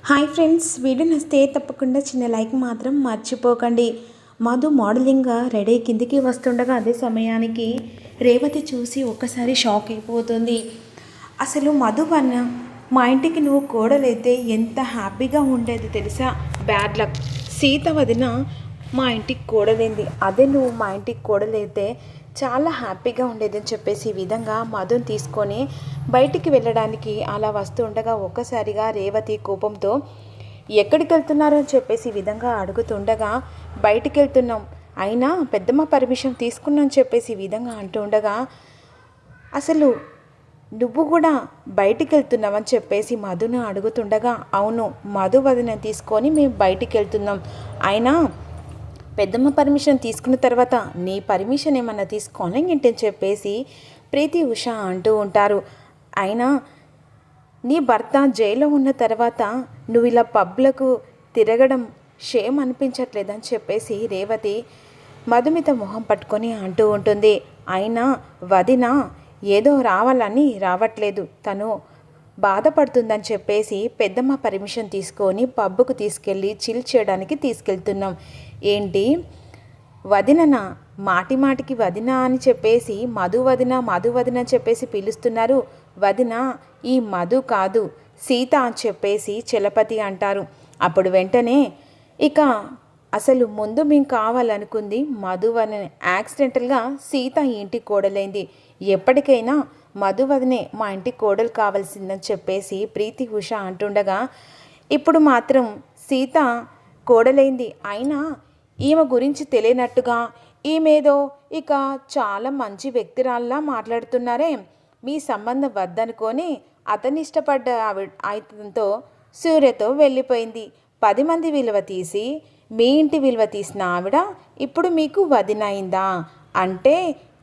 Hi friends, video నచ్చితే తప్పకుండా చిన్న లైక్ మాత్రం మర్చిపోకండి. మధు మోడలింగ్గా రెడీ కిందికి వస్తుండగా అదే సమయానికి రేవతి చూసి ఒక్కసారి షాక్ అయిపోతుంది. అసలు మధు వన్న మా ఇంటికి నువ్వు కోడలైతే ఎంత హ్యాపీగా ఉండేది తెలుసా? బ్యాడ్ లక్, సీత వదిన మా ఇంటికి కోడలేంది, అదే నువ్వు మా ఇంటికి కోడలైతే చాలా హ్యాపీగా ఉండేదని చెప్పేసి ఈ విధంగా మధుని తీసుకొని బయటికి వెళ్ళడానికి అలా వస్తూ ఉండగా ఒక్కసారిగా రేవతి కోపంతో ఎక్కడికి వెళ్తున్నారు అని చెప్పేసి ఈ విధంగా అడుగుతుండగా బయటికి వెళ్తున్నాం, అయినా పెద్దమ్మ పర్మిషన్ తీసుకున్నాం చెప్పేసి ఈ విధంగా అంటూ ఉండగా అసలు నువ్వు కూడా బయటికి వెళ్తున్నావని చెప్పేసి మధును అడుగుతుండగా అవును, మధు వదిన తీసుకొని మేము బయటికి వెళ్తున్నాం, అయినా పెద్దమ్మ పర్మిషన్ తీసుకున్న తర్వాత నీ పర్మిషన్ ఏమన్నా తీసుకోని ఏంటని చెప్పేసి ప్రీతి ఉష అంటూ ఉంటారు. అయినా నీ భర్త జైల్లో ఉన్న తర్వాత నువ్వు ఇలా పబ్లకు తిరగడం షేమ్ అనిపించట్లేదని చెప్పేసి రేవతి మధుమిత మొహం పట్టుకొని అంటూ ఉంటుంది. అయినా వదిన ఏదో రావాలని రావట్లేదు, తను బాధపడుతుందని చెప్పేసి పెద్దమ్మ పర్మిషన్ తీసుకొని పబ్బుకు తీసుకెళ్ళి చిల్ చేయడానికి తీసుకెళ్తున్నాం. ఏంటి వదిననా? మాటి మాటికి వదిన అని చెప్పేసి మధు వదిన అని చెప్పేసి పిలుస్తున్నారు. వదిన ఈ మధు కాదు, సీత అని చెప్పేసి చలపతి అంటారు. అప్పుడు వెంటనే ఇక అసలు ముందు మేము కావాలనుకుంది మధువదనే, యాక్సిడెంటల్గా సీత ఇంటి కోడలైంది, ఎప్పటికైనా మధువదనే మా ఇంటి కోడలు కావాల్సిందని చెప్పేసి ప్రీతి ఉష అంటుండగా ఇప్పుడు మాత్రం సీత కోడలైంది, అయినా ఈమె గురించి తెలియనట్టుగా ఈమెదో ఇక చాలా మంచి వ్యక్తిరాల్లా మాట్లాడుతున్నారే, మీ సంబంధం వద్దనుకొని అతని ఇష్టపడ్డ అతనితో సూర్యతో వెళ్ళిపోయింది, 10 మంది విలువ తీసి మీ ఇంటి విలువ తీసిన ఆవిడ ఇప్పుడు మీకు వదినైందా? అంటే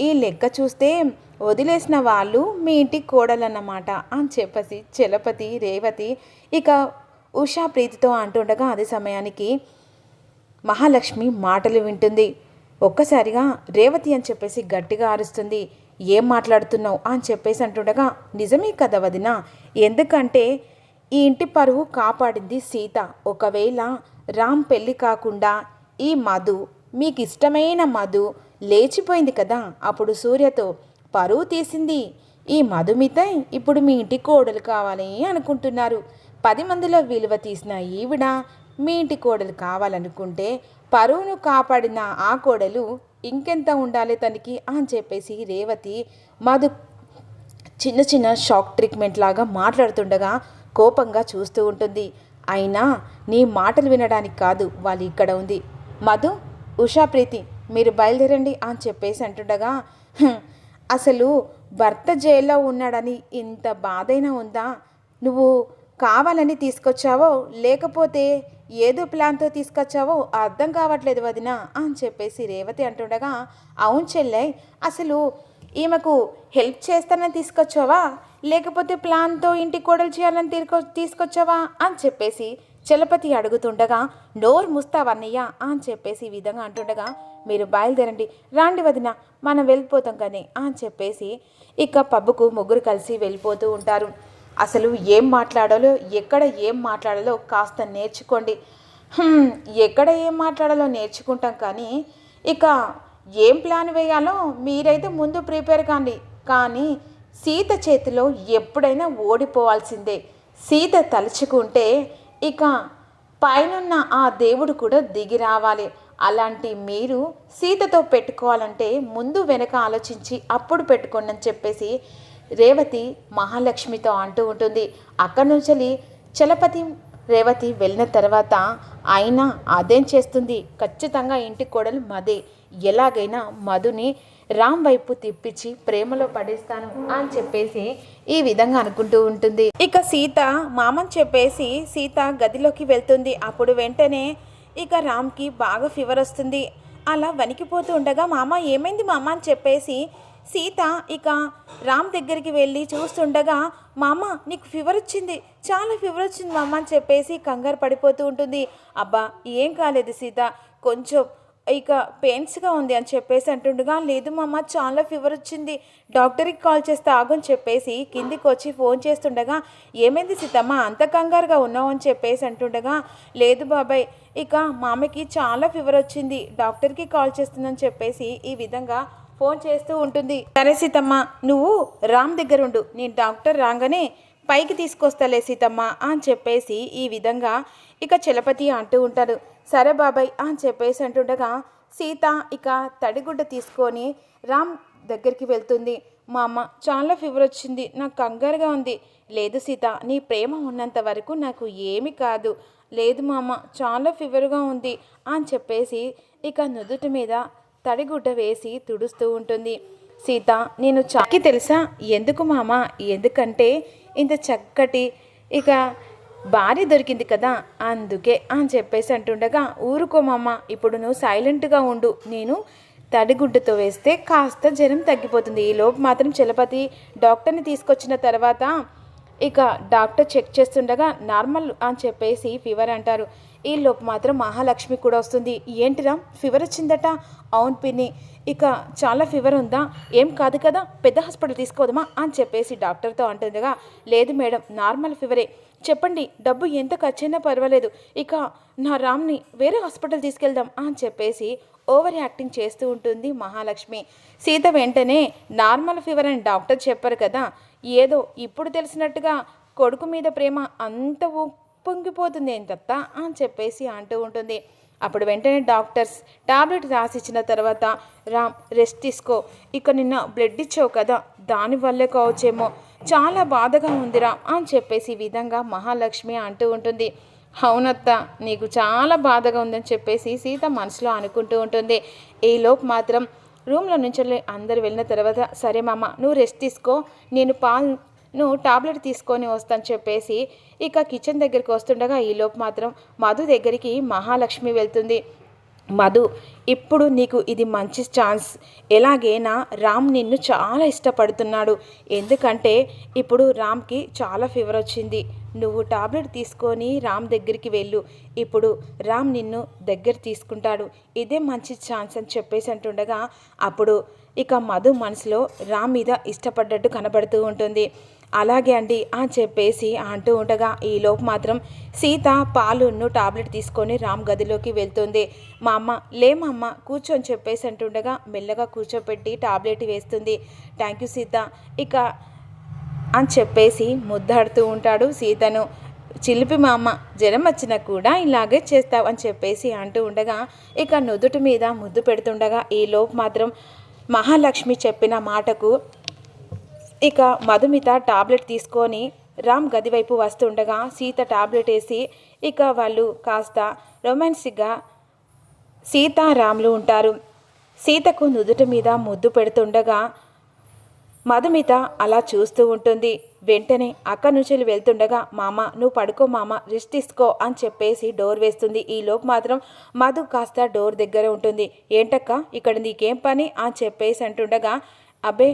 ఈ లెక్క చూస్తే వదిలేసిన వాళ్ళు మీ ఇంటికి కోడలన్నమాట అని చెప్పేసి చలపతి రేవతి ఇక ఉషా ప్రీతితో అంటుండగా అదే సమయానికి మహాలక్ష్మి మాటలు వింటుంది. ఒక్కసారిగా రేవతి అని చెప్పేసి గట్టిగా అరుస్తుంది. ఏం మాట్లాడుతున్నావు అని చెప్పేసి అంటుండగా నిజమే కదా వదిన, ఎందుకంటే ఈ ఇంటి పరువు కాపాడింది సీత, ఒకవేళ రామ్ పెళ్ళి కాకుండా ఈ మధు మీకు ఇష్టమైన మధు లేచిపోయింది కదా, అప్పుడు సూర్యతో పరువు తీసింది ఈ మధుమిత, ఇప్పుడు మీ ఇంటి కోడలు కావాలి అనుకుంటున్నారు, 10 మందిలో విలువ తీసిన ఈవిడ మీ ఇంటి కోడలు కావాలనుకుంటే పరువును కాపాడిన ఆ కోడలు ఇంకెంత ఉండాలి తనకి అని చెప్పేసి రేవతి మధు చిన్న చిన్న షాక్ ట్రీట్మెంట్ లాగా మాట్లాడుతుండగా కోపంగా చూస్తూ ఉంటుంది. అయినా నీ మాటలు వినడానికి కాదు వాళ్ళు ఇక్కడ ఉంది, మధు ఉషా ప్రీతి మీరు బయలుదేరండి అని చెప్పేసి అంటుండగా అసలు భర్త జైల్లో ఉన్నాడని ఇంత బాధైనా ఉందా? నువ్వు కావాలని తీసుకొచ్చావో లేకపోతే ఏదో ప్లాన్తో తీసుకొచ్చావో అర్థం కావట్లేదు వదిన అని చెప్పేసి రేవతి అంటుండగా అవును చెల్లె, అసలు ఈమెకు హెల్ప్ చేస్తానని తీసుకొచ్చావా లేకపోతే ప్లాన్తో ఇంటి కోడలు చేయాలని తీసుకొచ్చావా అని చెప్పేసి చలపతి అడుగుతుండగా నోరు ముస్తావన్నయ్య అని చెప్పేసి ఈ విధంగా అంటుండగా మీరు బయలుదేరండి, రాండి వదిన మనం వెళ్ళిపోతాం కానీ అని చెప్పేసి ఇక పబ్బుకు ముగ్గురు కలిసి వెళ్ళిపోతూ ఉంటారు. అసలు ఏం మాట్లాడాలో ఎక్కడ ఏం మాట్లాడాలో కాస్త నేర్చుకోండి. ఎక్కడ ఏం మాట్లాడాలో నేర్చుకుంటాం కానీ ఇక ఏం ప్లాన్ వేయాలో మీరైతే ముందు ప్రిపేర్ కాండి, కానీ సీత చేతిలో ఎప్పుడైనా ఓడిపోవాల్సిందే, సీత తలుచుకుంటే ఇక పైనున్న ఆ దేవుడు కూడా దిగి రావాలి, అలాంటి మీరు సీతతో పెట్టుకోవాలంటే ముందు వెనక ఆలోచించి అప్పుడు పెట్టుకోండి అని చెప్పేసి రేవతి మహాలక్ష్మితో అంటూ ఉంటుంది. అక్కడి నుంచి చలపతి రేవతి వెళ్ళిన తర్వాత అయినా అదేం చేస్తుంది, ఖచ్చితంగా ఇంటి కోడలు మదే, ఎలాగైనా మధుని రామ్ వైపు తిప్పించి ప్రేమలో పడేస్తాను అని చెప్పేసి ఈ విధంగా అనుకుంటూ ఉంటుంది. ఇక సీత మామని చెప్పేసి సీత గదిలోకి వెళ్తుంది. అప్పుడు వెంటనే ఇక రామ్కి బాగా ఫీవర్ వస్తుంది. అలా వణికిపోతూ ఉండగా మామ ఏమైంది మామ అని చెప్పేసి సీత ఇక రామ్ దగ్గరికి వెళ్ళి చూస్తుండగా మామ నీకు ఫీవర్ వచ్చింది, చాలా ఫీవర్ వచ్చింది మామ అని చెప్పేసి కంగారు పడిపోతూ ఉంటుంది. అబ్బా ఏం కాలేదు సీత, కొంచెం ఇక పెయిన్స్గా ఉంది అని చెప్పేసి అంటుండగా, లేదు మామ చాలా ఫీవర్ వచ్చింది, డాక్టర్కి కాల్ చేస్తే ఆగని చెప్పేసి కిందికి వచ్చి ఫోన్ చేస్తుండగా, ఏమైంది సీతమ్మ అంత కంగారుగా ఉన్నావు అని చెప్పేసి అంటుండగా, లేదు బాబాయ్ ఇక మామకి చాలా ఫీవర్ వచ్చింది, డాక్టర్కి కాల్ చేస్తుందని చెప్పేసి ఈ విధంగా ఫోన్ చేస్తూ ఉంటుంది. సరే సీతమ్మ నువ్వు రామ్ దగ్గర ఉండు, నేను డాక్టర్ రాగానే పైకి తీసుకొస్తాలే సీతమ్మ అని చెప్పేసి ఈ విధంగా ఇక చలపతి అంటూ ఉంటాడు. సరే బాబాయ్ అని చెప్పేసి అంటుండగా సీత ఇక తడిగుడ్డ తీసుకొని రామ్ దగ్గరికి వెళ్తుంది. మా అమ్మ చాలా ఫీవర్ వచ్చింది, నాకు కంగారుగా ఉంది. లేదు సీత నీ ప్రేమ ఉన్నంత వరకు నాకు ఏమి కాదు. లేదు మా అమ్మ చాలా ఫీవర్గా ఉంది అని చెప్పేసి ఇక నుదుటి మీద తడిగుడ్డ వేసి తుడుస్తూ ఉంటుంది. సీత నేను చాకి తెలుసా ఎందుకు మామ, ఎందుకంటే ఇంత చక్కటి ఇక భార్య దొరికింది కదా అందుకే అని చెప్పేసి అంటుండగా, ఊరుకోమమ్మ ఇప్పుడు నువ్వు సైలెంట్గా ఉండు, నేను తడిగుడ్డతో వేస్తే కాస్త జ్వరం తగ్గిపోతుంది. ఈలోపు మాత్రం చలపతి డాక్టర్ని తీసుకొచ్చిన తర్వాత ఇక డాక్టర్ చెక్ చేస్తుండగా నార్మల్ అని చెప్పేసి ఫీవర్ అంటారు. ఈలోపు మాత్రం మహాలక్ష్మి కూడా వస్తుంది. ఏంటిరా ఫీవర్ వచ్చిందట? అవును పిన్ని, ఇక చాలా ఫీవర్ ఉందా? ఏం కాదు కదా, పెద్ద హాస్పిటల్ తీసుకోదమా అని చెప్పేసి డాక్టర్తో అంటుండగా, లేదు మేడం నార్మల్ ఫీవరే, చెప్పండి డబ్బు ఎంత ఖర్చైనా పర్వాలేదు, ఇక నా రామ్ని వేరే హాస్పిటల్ తీసుకెళ్దాం అని చెప్పేసి ఓవర్ యాక్టింగ్ చేస్తూ ఉంటుంది మహాలక్ష్మి. సీత వెంటనే నార్మల్ ఫీవర్ అని డాక్టర్ చెప్పారు కదా, ఏదో ఇప్పుడు తెలిసినట్టుగా కొడుకు మీద ప్రేమ అంత పొంగిపోతుంది ఏంటత్త అని చెప్పేసి అంటూ ఉంటుంది. అప్పుడు వెంటనే డాక్టర్స్ టాబ్లెట్ రాసిచ్చిన తర్వాత, రామ్ రెస్ట్ తీసుకో, ఇక నిన్న బ్లడ్ ఇచ్చావు కదా దానివల్లే కావచ్చేమో, చాలా బాధగా ఉందిరా అని చెప్పేసి ఈ విధంగా మహాలక్ష్మి అంటూ ఉంటుంది. అవునత్త నీకు చాలా బాధగా ఉందని చెప్పేసి సీత మనసులో అనుకుంటూ ఉంటుంది. ఈలోపు మాత్రం రూమ్లో నుంచి అందరు వెళ్ళిన తర్వాత, సరే మామ నువ్వు రెస్ట్ తీసుకో, నేను టాబ్లెట్ తీసుకొని వస్తాను చెప్పేసి ఇక కిచెన్ దగ్గరికి వస్తుండగా ఈలోపు మాత్రం మధు దగ్గరికి మహాలక్ష్మి వెళ్తుంది. మధు ఇప్పుడు నీకు ఇది మంచి ఛాన్స్, ఎలాగైనా రామ్ నిన్ను చాలా ఇష్టపడుతున్నాడు, ఎందుకంటే ఇప్పుడు రామ్కి చాలా ఫీవర్ వచ్చింది, నువ్వు టాబ్లెట్ తీసుకొని రామ్ దగ్గరికి వెళ్ళు, ఇప్పుడు రామ్ నిన్ను దగ్గర తీసుకుంటాడు, ఇదే మంచి ఛాన్స్ అని చెప్పేసి అంటుండగా అప్పుడు ఇక మధు మనసులో రామ్ మీద ఇష్టపడ్డట్టు కనబడుతూ ఉంటుంది. అలాగే అండి అని చెప్పేసి అంటూ ఉండగా ఈలోపు మాత్రం సీత పాలును టాబ్లెట్ తీసుకొని రామ్ గదిలోకి వెళ్తుంది. మా అమ్మ లేమమ్మ కూర్చొని చెప్పేసి అంటుండగా మెల్లగా కూర్చోపెట్టి టాబ్లెట్ వేస్తుంది. థ్యాంక్ యూ సీత ఇక అని చెప్పేసి ముద్దాడుతూ ఉంటాడు సీతను. చిలిపి మా అమ్మ జ్వరం వచ్చినా కూడా ఇలాగే చేస్తావు అని చెప్పేసి అంటూ ఉండగా ఇక నుదుటి మీద ముద్దు పెడుతుండగా ఈలోపు మాత్రం మహాలక్ష్మి చెప్పిన మాటకు ఇక మధుమిత టాబ్లెట్ తీసుకొని రామ్ గది వైపు వస్తుండగా సీత టాబ్లెట్ వేసి ఇక వాళ్ళు కాస్త రొమాన్సిక్గా సీతారాములు ఉంటారు. సీతకు నుదుటి మీద ముద్దు పెడుతుండగా మధుమిత అలా చూస్తూ ఉంటుంది. వెంటనే అక్క నుంచి వెళ్తుండగా, మామ నువ్వు పడుకో మామ రెస్ట్ తీసుకో అని చెప్పేసి డోర్ వేస్తుంది. ఈలోపు మాత్రం మధు కాస్త డోర్ దగ్గర ఉంటుంది. ఏంటక్క ఇక్కడ నీకేం పని అని చెప్పేసి అంటుండగా, అబ్బే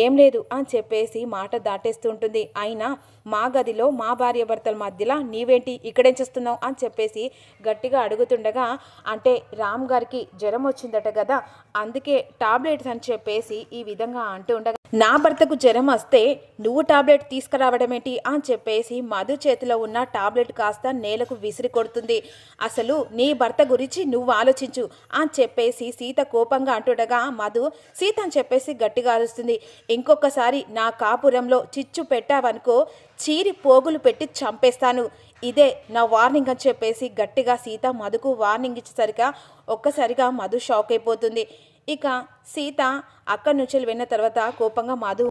ఏం లేదు అని చెప్పేసి మాట దాటేస్తుంటుంది. అయినా మా గదిలో మా భార్యాభర్తల మధ్యలో నీవేంటి ఇక్కడేం చేస్తున్నావు అని చెప్పేసి గట్టిగా అడుగుతుండగా, అంటే రామ్ గారికి జ్వరం వచ్చిందట కదా అందుకే టాబ్లెట్స్ అని చెప్పేసి ఈ విధంగా అంటూ ఉండగా, నా భర్తకు జ్వరం వస్తే నువ్వు టాబ్లెట్ తీసుకురావడం ఏంటి అని చెప్పేసి మధు చేతిలో ఉన్న టాబ్లెట్ కాస్త నేలకు విసిరి కొడుతుంది. అసలు నీ భర్త గురించి నువ్వు ఆలోచించు అని చెప్పేసి సీత కోపంగా అంటుండగా మధు సీత అని చెప్పేసి గట్టిగా అరుస్తుంది. ఇంకొకసారి నా కాపురంలో చిచ్చు పెట్టావనుకో చీరి పోగులు పెట్టి చంపేస్తాను, ఇదే నా వార్నింగ్ అని చెప్పేసి గట్టిగా సీత మధుకు వార్నింగ్ ఇచ్చేసరిగా ఒక్కసారిగా మధు షాక్ అయిపోతుంది. ఇక సీత అక్కడి నుంచి విన్న తర్వాత కోపంగా మధు